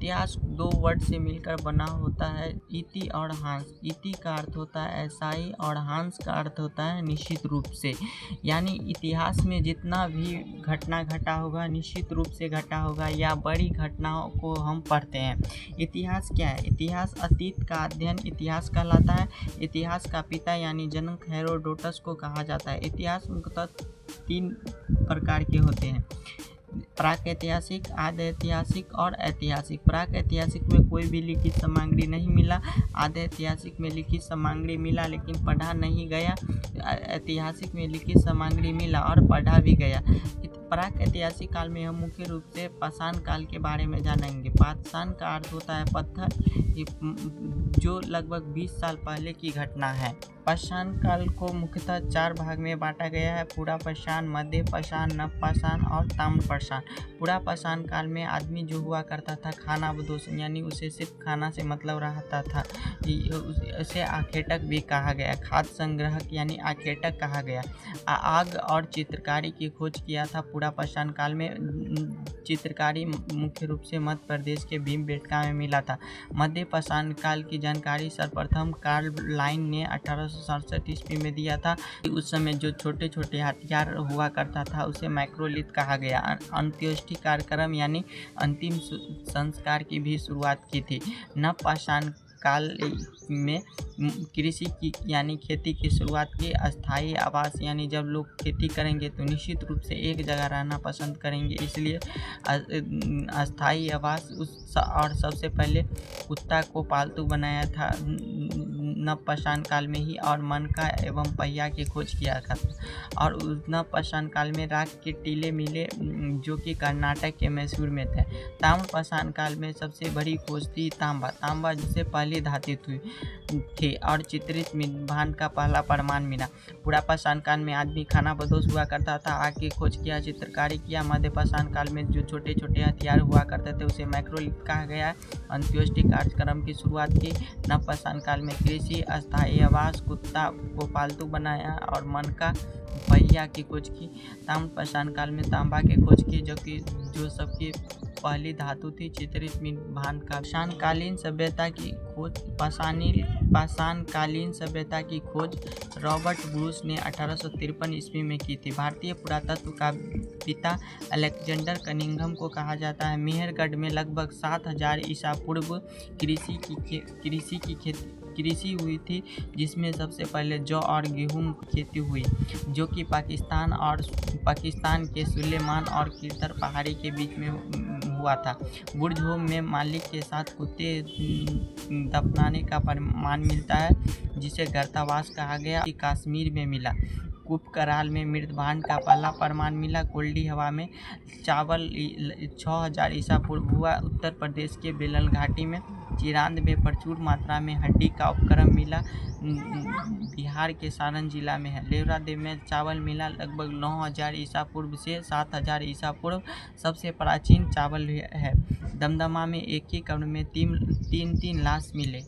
इतिहास दो वर्ड से मिलकर बना होता है, इति और हांस। इति का अर्थ होता है ऐसाई और हांस का अर्थ होता है निश्चित रूप से। यानी इतिहास में जितना भी घटना घटा होगा निश्चित रूप से घटा होगा या बड़ी घटनाओं को हम पढ़ते हैं। इतिहास क्या है? इतिहास अतीत का अध्ययन इतिहास कहलाता है। इतिहास का पिता यानी जनक हेरोडोटस को कहा जाता है। इतिहास मुख्यतः 3 प्रकार के होते हैं, प्राक-ऐतिहासिक, आद-ऐतिहासिक और ऐतिहासिक। प्राक-ऐतिहासिक में कोई भी लिखित सामग्री नहीं मिला, आद-ऐतिहासिक में लिखित सामग्री मिला लेकिन पढ़ा नहीं गया, ऐतिहासिक में लिखित सामग्री मिला और पढ़ा भी गया। प्राक-ऐतिहासिक काल में हम मुख्य रूप से पाषाण काल के बारे में जानेंगे। पाषाण का अर्थ होता है पत्थर, जो लगभग 20 साल पहले की घटना है। पाषाण काल को मुख्यतः 4 भाग में बांटा गया है, पूरा पाषाण, मध्य पाषाण, नव पाषाण और ताम्र पाषाण। पूरा पाषाण काल में आदमी जो हुआ करता था खानाबदोश, यानी उसे सिर्फ खाना से मतलब रहता था, उसे आखेटक भी कहा गया, खाद्य संग्राहक यानी आखेटक कहा गया। आग और चित्रकारी की खोज किया था पूरा पाषाण काल में। चित्रकारी मुख्य रूप से मध्य प्रदेश के भीमबेटका में मिला था। मध्य पाषाण काल की जानकारी सर्वप्रथम कार्ल लाइन ने 1867 ईस्वी में दिया था। उस समय जो छोटे छोटे हथियार हुआ करता था उसे माइक्रोलिथ कहा गया। अंत्येष्टि कार्यक्रम यानी अंतिम संस्कार की भी शुरुआत की थी। नव पाषाण काल में कृषि की यानी खेती की शुरुआत की। अस्थायी आवास यानी जब लोग खेती करेंगे तो निश्चित रूप से एक जगह रहना पसंद करेंगे, इसलिए अस्थायी आवास और सबसे पहले कुत्ता को पालतू बनाया था नव पाषाण काल में ही, और मनका एवं पहिया की खोज किया था। और नव पाषाण काल में राख के टीले मिले जो कि कर्नाटक के मैसूर में थे। ताम्र पाषाण काल में सबसे बड़ी खोज थी तांबा जिसे पहली धातु थी और चित्रित भांड का पहला प्रमाण मिला। पूरा पाषाण काल में आदमी खानाबदोश हुआ करता था, आग की खोज किया, चित्रकारी किया। मध्य पाषाण काल में जो छोटे छोटे हथियार हुआ करते थे उसे माइक्रोलिथ कहा गया। अंत्येष्टि कार्यक्रम की शुरुआत की। नव पाषाण काल में कृषि, अस्थायी आवास, कुत्ता को पालतू बनाया और मनका पहिया की खोज की। ताम्र पाषाण काल में तांबा की खोज की जो सबकी पहली धातु थी, चित्रित भांड का। पाषाणकालीन सभ्यता की खोज पाषाणकालीन सभ्यता की खोज रॉबर्ट ब्रूस ने 1853 ईस्वी में की थी। भारतीय पुरातत्व का पिता अलेक्जेंडर कनिंघम को कहा जाता है। मेहरगढ़ में लगभग 7000 ईसा पूर्व कृषि हुई थी, जिसमें सबसे पहले जौ और गेहूं की खेती हुई, जो कि पाकिस्तान के सुलेमान और किरतर पहाड़ी के बीच में हुआ था। बुर्ज होम में मालिक के साथ कुत्ते दफनाने का प्रमाण मिलता है, जिसे गर्तावास कहा गया, कि कश्मीर में मिला। कूपकराल में मृत भांड का पहला प्रमाण मिला। कोल्डी हवा में चावल 6000 ईसा पूर्व हुआ। उत्तर प्रदेश के बेलन घाटी में चिरांद में प्रचुर मात्रा में हड्डी का उपकरण मिला। बिहार के सारण जिला में है। लेवरा देव में चावल मिला लगभग 9000 ईसा पूर्व से 7000 ईसा पूर्व सबसे प्राचीन चावल है। दमदमा में एक ही कब्र में तीन लाश मिले।